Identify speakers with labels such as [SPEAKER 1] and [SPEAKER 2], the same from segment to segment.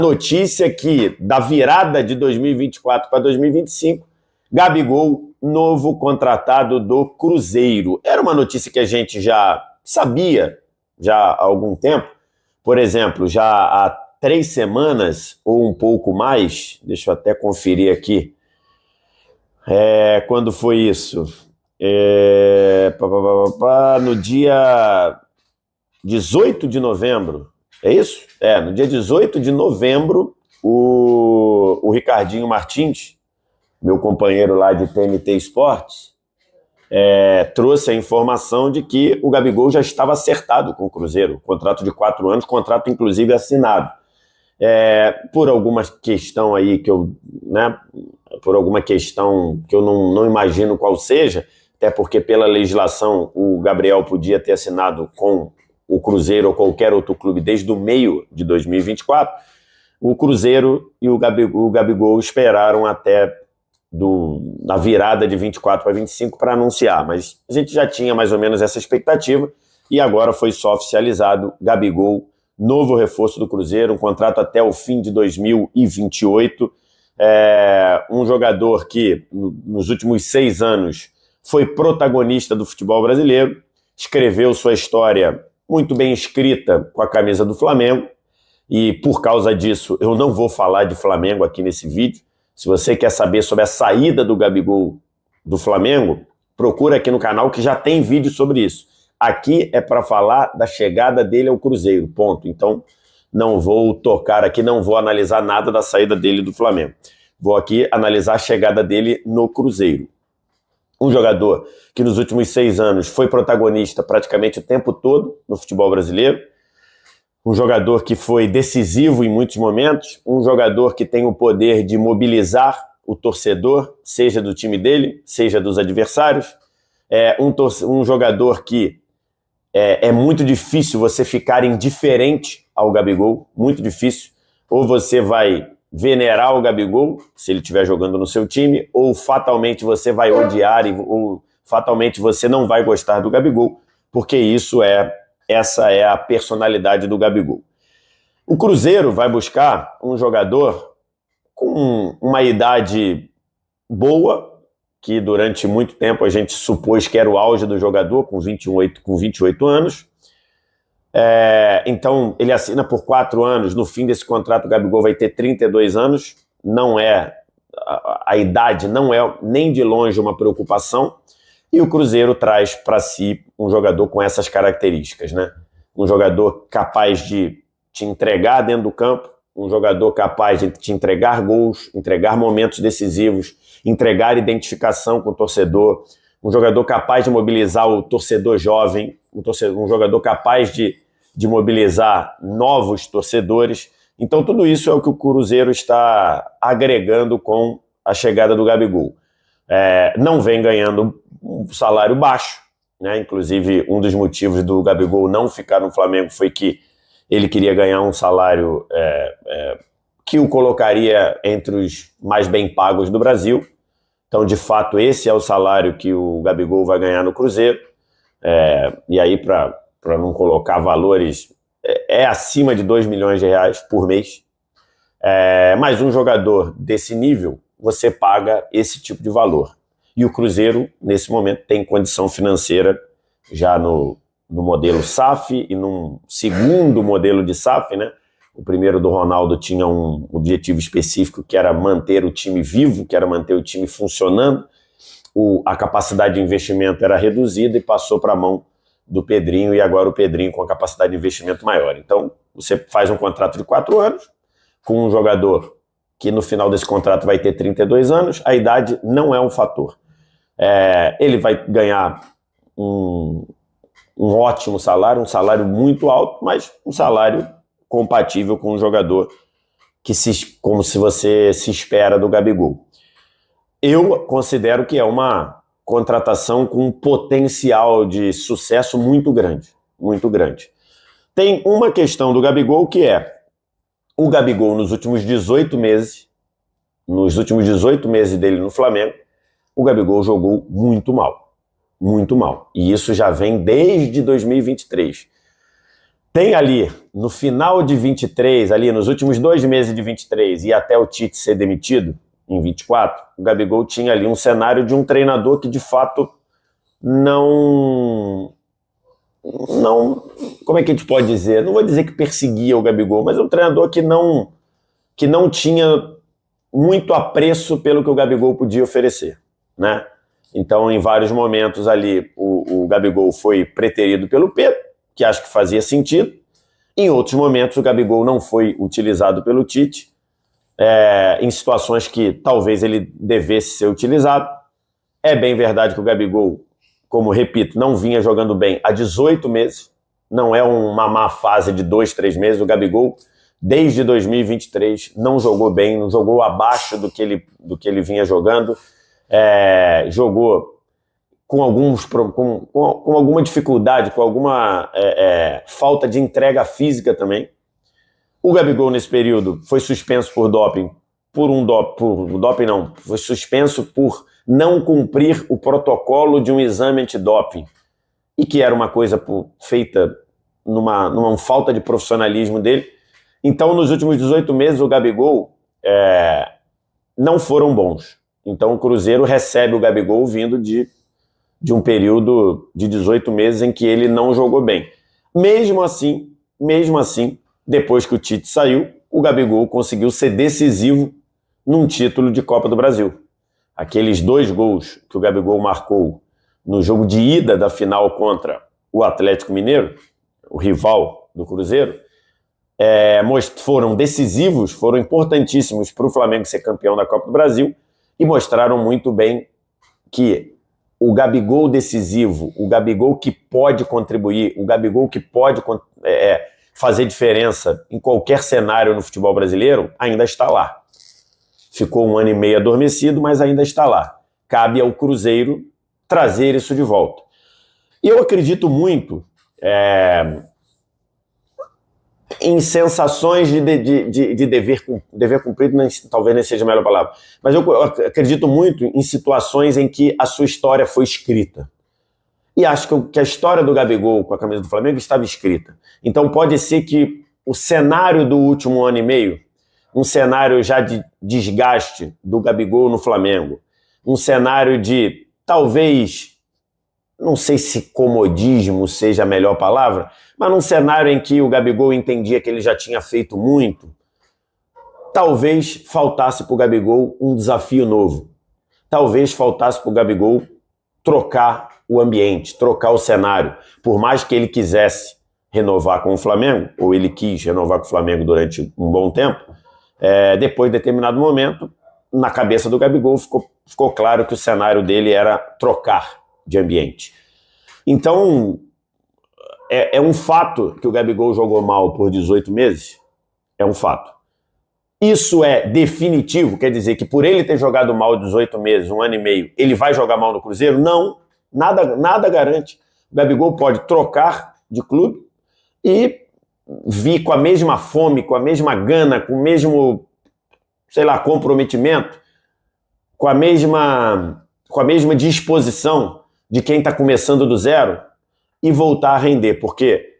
[SPEAKER 1] Notícia que, da virada de 2024 para 2025, Gabigol, novo contratado do Cruzeiro. Era uma notícia que a gente já sabia já há algum tempo. Por exemplo, já há 3 semanas ou um pouco mais, deixa eu até conferir aqui, quando foi isso? No dia 18 de novembro, é isso? No dia 18 de novembro, o Ricardinho Martins, meu companheiro lá de TNT Esportes, trouxe a informação de que o Gabigol já estava acertado com o Cruzeiro, contrato de 4 anos, contrato inclusive assinado. Por alguma questão aí que eu, por alguma questão que eu não imagino qual seja, até porque pela legislação o Gabriel podia ter assinado com o Cruzeiro ou qualquer outro clube desde o meio de 2024, o Cruzeiro e o Gabigol esperaram até na virada de 24 para 25 para anunciar, mas a gente já tinha mais ou menos essa expectativa e agora foi só oficializado. Gabigol, novo reforço do Cruzeiro, um contrato até o fim de 2028, um jogador que nos últimos 6 anos foi protagonista do futebol brasileiro, escreveu sua história muito bem escrita com a camisa do Flamengo, e por causa disso eu não vou falar de Flamengo aqui nesse vídeo. Se você quer saber sobre a saída do Gabigol do Flamengo, procura aqui no canal que já tem vídeo sobre isso. Aqui é para falar da chegada dele ao Cruzeiro, ponto. Então não vou tocar aqui, não vou analisar nada da saída dele do Flamengo. Vou aqui analisar a chegada dele no Cruzeiro. Um jogador que nos últimos 6 anos foi protagonista praticamente o tempo todo no futebol brasileiro, um jogador que foi decisivo em muitos momentos, um jogador que tem o poder de mobilizar o torcedor, seja do time dele, seja dos adversários, um jogador que é muito difícil você ficar indiferente ao Gabigol, muito difícil. Ou você vai venerar o Gabigol, se ele estiver jogando no seu time, ou fatalmente você vai odiar, ou fatalmente você não vai gostar do Gabigol, porque essa é a personalidade do Gabigol. O Cruzeiro vai buscar um jogador com uma idade boa, que durante muito tempo a gente supôs que era o auge do jogador, com 28 anos. Então ele assina por 4 anos, no fim desse contrato o Gabigol vai ter 32 anos, a idade não é nem de longe uma preocupação, e o Cruzeiro traz para si um jogador com essas características, né? Um jogador capaz de te entregar dentro do campo, um jogador capaz de te entregar gols, entregar momentos decisivos, entregar identificação com o torcedor, um jogador capaz de mobilizar o torcedor jovem, um jogador capaz de mobilizar novos torcedores. Então tudo isso é o que o Cruzeiro está agregando com a chegada do Gabigol. Não vem ganhando um salário baixo, né? Inclusive um dos motivos do Gabigol não ficar no Flamengo foi que ele queria ganhar um salário que o colocaria entre os mais bem pagos do Brasil. Então, de fato, esse é o salário que o Gabigol vai ganhar no Cruzeiro. E aí, para não colocar valores, acima de 2 milhões de reais por mês. Mas um jogador desse nível, você paga esse tipo de valor. E o Cruzeiro, nesse momento, tem condição financeira já no modelo SAF e num segundo modelo de SAF, né? O primeiro do Ronaldo tinha um objetivo específico, que era manter o time vivo, que era manter o time funcionando. A capacidade de investimento era reduzida e passou para a mão do Pedrinho, e agora o Pedrinho com a capacidade de investimento maior. Então, você faz um contrato de 4 anos com um jogador que no final desse contrato vai ter 32 anos, a idade não é um fator. Ele vai ganhar um ótimo salário, um salário muito alto, mas um salário compatível com um jogador como se você se espera do Gabigol. Eu considero que é uma contratação com um potencial de sucesso muito grande, muito grande. Tem uma questão do Gabigol que o Gabigol nos últimos 18 meses dele no Flamengo, o Gabigol jogou muito mal. Muito mal. E isso já vem desde 2023. Tem ali, no final de 23, ali nos últimos 2 meses de 23 e até o Tite ser demitido, em 24, o Gabigol tinha ali um cenário de um treinador que, de fato, não, como é que a gente pode dizer? Não vou dizer que perseguia o Gabigol, mas um treinador que não tinha muito apreço pelo que o Gabigol podia oferecer, né? Então, em vários momentos ali, o Gabigol foi preterido pelo Pedro, que acho que fazia sentido. Em outros momentos, o Gabigol não foi utilizado pelo Tite, em situações que talvez ele devesse ser utilizado. É bem verdade que o Gabigol, como repito, não vinha jogando bem há 18 meses, não é uma má fase de 2, 3 meses. O Gabigol, desde 2023, não jogou bem, não jogou abaixo do que ele vinha jogando, jogou com alguma dificuldade, com alguma falta de entrega física também. O Gabigol, nesse período, foi suspenso por doping, foi suspenso por não cumprir o protocolo de um exame antidoping, e que era uma coisa feita numa falta de profissionalismo dele. Então, nos últimos 18 meses, o Gabigol não foram bons. Então, o Cruzeiro recebe o Gabigol vindo de um período de 18 meses em que ele não jogou bem. Mesmo assim, depois que o Tite saiu, o Gabigol conseguiu ser decisivo num título de Copa do Brasil. Aqueles 2 gols que o Gabigol marcou no jogo de ida da final contra o Atlético Mineiro, o rival do Cruzeiro, foram decisivos, foram importantíssimos para o Flamengo ser campeão da Copa do Brasil, e mostraram muito bem que o Gabigol decisivo, o Gabigol que pode contribuir, o Gabigol que pode fazer diferença em qualquer cenário no futebol brasileiro, ainda está lá. Ficou 1 ano e meio adormecido, mas ainda está lá. Cabe ao Cruzeiro trazer isso de volta. E eu acredito muito em sensações de dever cumprido, talvez nem seja a melhor palavra, mas eu acredito muito em situações em que a sua história foi escrita. E acho que a história do Gabigol com a camisa do Flamengo estava escrita. Então pode ser que o cenário do último ano e meio, um cenário já de desgaste do Gabigol no Flamengo, um cenário de, talvez, não sei se comodismo seja a melhor palavra, mas num cenário em que o Gabigol entendia que ele já tinha feito muito, talvez faltasse para o Gabigol um desafio novo. Talvez faltasse para o Gabigol trocar o ambiente, trocar o cenário. Por mais que ele quisesse renovar com o Flamengo, ou ele quis renovar com o Flamengo durante um bom tempo, depois de determinado momento, na cabeça do Gabigol ficou claro que o cenário dele era trocar de ambiente. Então, é um fato que o Gabigol jogou mal por 18 meses, é um fato. Isso é definitivo? Quer dizer que por ele ter jogado mal 18 meses, 1 ano e meio, ele vai jogar mal no Cruzeiro? Não, nada garante. O Gabigol pode trocar de clube e vir com a mesma fome, com a mesma gana, com o mesmo, comprometimento, com a mesma disposição de quem está começando do zero e voltar a render, porque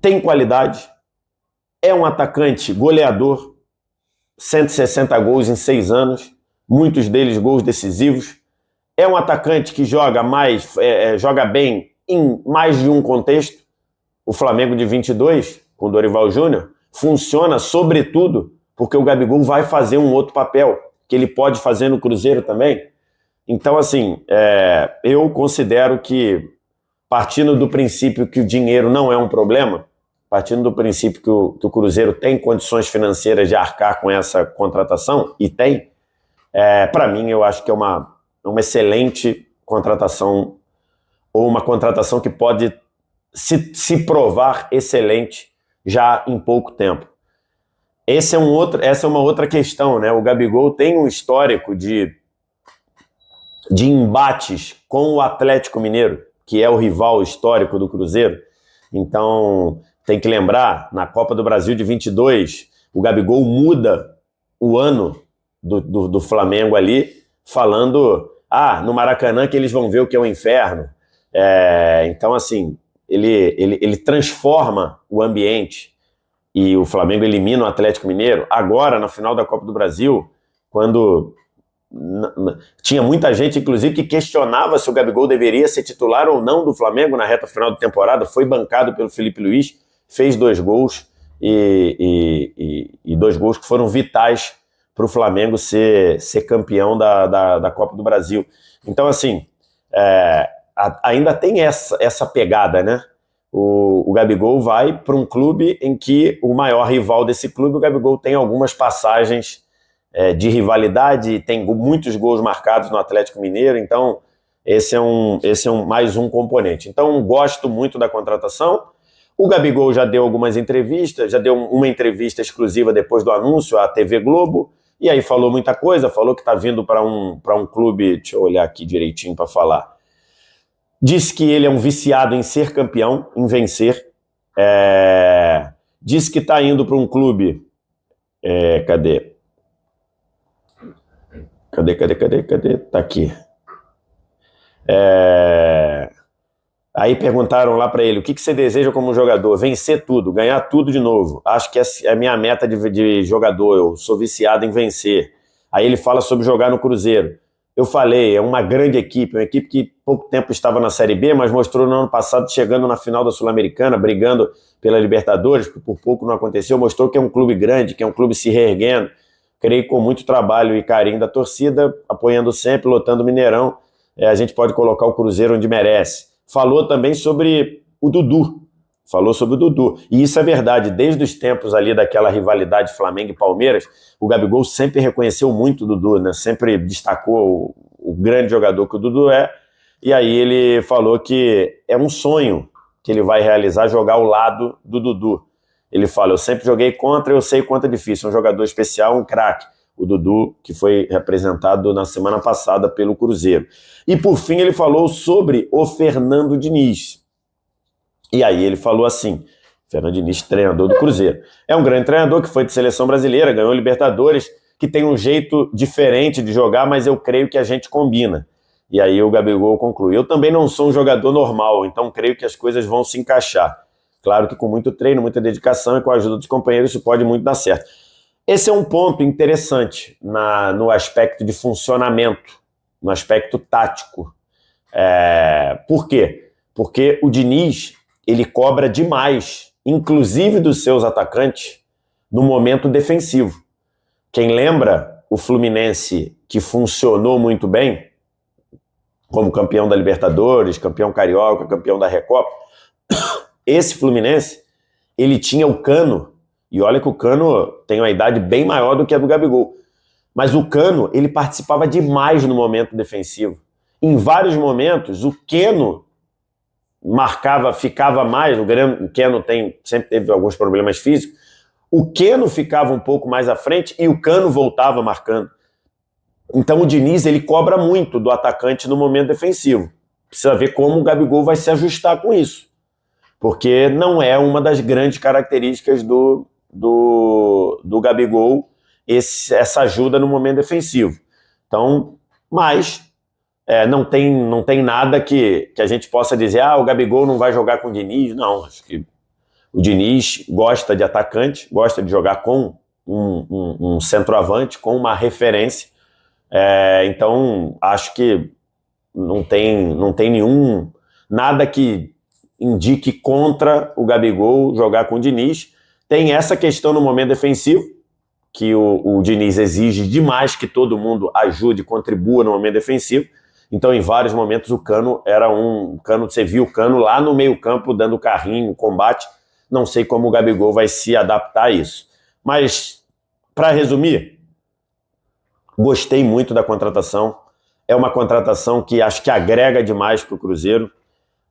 [SPEAKER 1] tem qualidade, é um atacante goleador, 160 gols em 6 anos, muitos deles gols decisivos, é um atacante que joga bem em mais de um contexto. O Flamengo de 22, com o Dorival Júnior, funciona sobretudo porque o Gabigol vai fazer um outro papel, que ele pode fazer no Cruzeiro também. Então, assim, eu considero que, partindo do princípio que o dinheiro não é um problema, partindo do princípio que o Cruzeiro tem condições financeiras de arcar com essa contratação, e tem, para mim, eu acho que é uma excelente contratação, ou uma contratação que pode se provar excelente já em pouco tempo. Essa é uma outra questão, né? O Gabigol tem um histórico de embates com o Atlético Mineiro, que é o rival histórico do Cruzeiro. Então, tem que lembrar, na Copa do Brasil de 22, o Gabigol muda o ano do Flamengo ali, falando, no Maracanã que eles vão ver o que é o inferno. Então, assim, ele transforma o ambiente e o Flamengo elimina o Atlético Mineiro, agora na final da Copa do Brasil, quando tinha muita gente, inclusive, que questionava se o Gabigol deveria ser titular ou não do Flamengo na reta final da temporada, foi bancado pelo Felipe Luiz, fez 2 gols, e 2 gols que foram vitais para o Flamengo ser campeão da Copa do Brasil. Então, assim, ainda tem essa pegada, né? O Gabigol vai para um clube em que o maior rival desse clube, o Gabigol tem algumas passagens de rivalidade, tem muitos gols marcados no Atlético Mineiro, então esse é mais um componente. Então, gosto muito da contratação. O Gabigol já deu algumas entrevistas, já deu uma entrevista exclusiva depois do anúncio à TV Globo, e aí falou muita coisa, falou que está vindo para um clube, deixa eu olhar aqui direitinho para falar. Disse que ele é um viciado em ser campeão, em vencer. Disse que está indo para um clube... Cadê? Tá aqui. Aí perguntaram lá para ele, o que você deseja como jogador? Vencer tudo, ganhar tudo de novo. Acho que é a minha meta de jogador, eu sou viciado em vencer. Aí ele fala sobre jogar no Cruzeiro. Eu falei, é uma grande equipe, uma equipe que pouco tempo estava na Série B, mas mostrou no ano passado chegando na final da Sul-Americana, brigando pela Libertadores, que por pouco não aconteceu, mostrou que é um clube grande, que é um clube se reerguendo. Creio que com muito trabalho e carinho da torcida, apoiando sempre, lotando o Mineirão, a gente pode colocar o Cruzeiro onde merece. Falou também sobre o Dudu. E isso é verdade, desde os tempos ali daquela rivalidade Flamengo e Palmeiras, o Gabigol sempre reconheceu muito o Dudu, né? Sempre destacou o grande jogador que o Dudu é, e aí ele falou que é um sonho que ele vai realizar, jogar ao lado do Dudu. Ele fala, eu sempre joguei contra, eu sei quanto é difícil, um jogador especial, um craque. O Dudu, que foi representado na semana passada pelo Cruzeiro. E por fim ele falou sobre o Fernando Diniz. E aí ele falou assim, Fernando Diniz, treinador do Cruzeiro. É um grande treinador que foi de seleção brasileira, ganhou Libertadores, que tem um jeito diferente de jogar, mas eu creio que a gente combina. E aí o Gabigol conclui, eu também não sou um jogador normal, então creio que as coisas vão se encaixar. Claro que com muito treino, muita dedicação e com a ajuda dos companheiros isso pode muito dar certo. Esse é um ponto interessante no aspecto de funcionamento, no aspecto tático. Por quê? Porque o Diniz, ele cobra demais, inclusive dos seus atacantes, no momento defensivo. Quem lembra o Fluminense, que funcionou muito bem, como campeão da Libertadores, campeão carioca, campeão da Recopa, esse Fluminense, ele tinha o Cano, e olha que o Cano tem uma idade bem maior do que a do Gabigol, mas o Cano, ele participava demais no momento defensivo. Em vários momentos, o Keno ficava mais, o Keno sempre teve alguns problemas físicos, o Keno ficava um pouco mais à frente e o Cano voltava marcando. Então o Diniz, ele cobra muito do atacante no momento defensivo. Precisa ver como o Gabigol vai se ajustar com isso, porque não é uma das grandes características do Gabigol essa ajuda no momento defensivo. Então, mas não tem nada que a gente possa dizer, o Gabigol não vai jogar com o Diniz. Não, acho que o Diniz gosta de atacante, gosta de jogar com um centroavante, com uma referência. Então, acho que não tem nada que indique contra o Gabigol jogar com o Diniz. Tem essa questão no momento defensivo, que o Diniz exige demais que todo mundo ajude, contribua no momento defensivo. Então, em vários momentos, o Cano você viu o Cano lá no meio-campo dando carrinho, combate. Não sei como o Gabigol vai se adaptar a isso. Mas, para resumir, gostei muito da contratação. É uma contratação que acho que agrega demais para o Cruzeiro.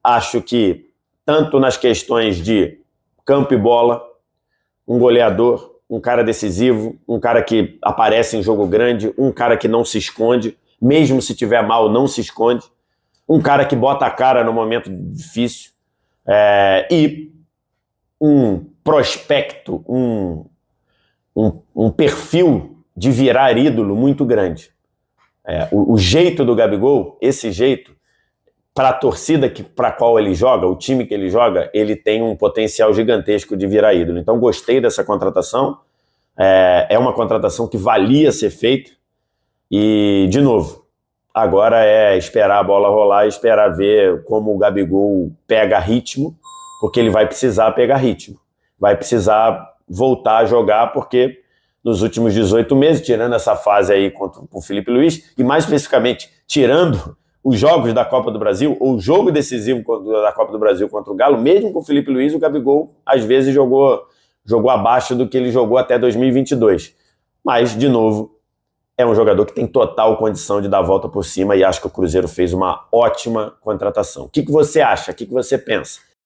[SPEAKER 1] Acho que, tanto nas questões de campo e bola, um goleador, um cara decisivo, um cara que aparece em jogo grande, um cara que não se esconde, mesmo se tiver mal, não se esconde, um cara que bota a cara no momento difícil, e um prospecto, um perfil de virar ídolo muito grande. O jeito do Gabigol, esse jeito, para a torcida para a qual ele joga, o time que ele joga, ele tem um potencial gigantesco de virar ídolo. Então, gostei dessa contratação. É uma contratação que valia ser feita. E, de novo, agora é esperar a bola rolar e esperar ver como o Gabigol pega ritmo, porque ele vai precisar pegar ritmo. Vai precisar voltar a jogar, porque nos últimos 18 meses, tirando essa fase aí com o Felipe Luiz, e mais especificamente, tirando os jogos da Copa do Brasil, ou o jogo decisivo da Copa do Brasil contra o Galo, mesmo com o Felipe Luiz, o Gabigol às vezes jogou abaixo do que ele jogou até 2022. Mas, de novo, é um jogador que tem total condição de dar a volta por cima e acho que o Cruzeiro fez uma ótima contratação. O que você acha? O que você pensa?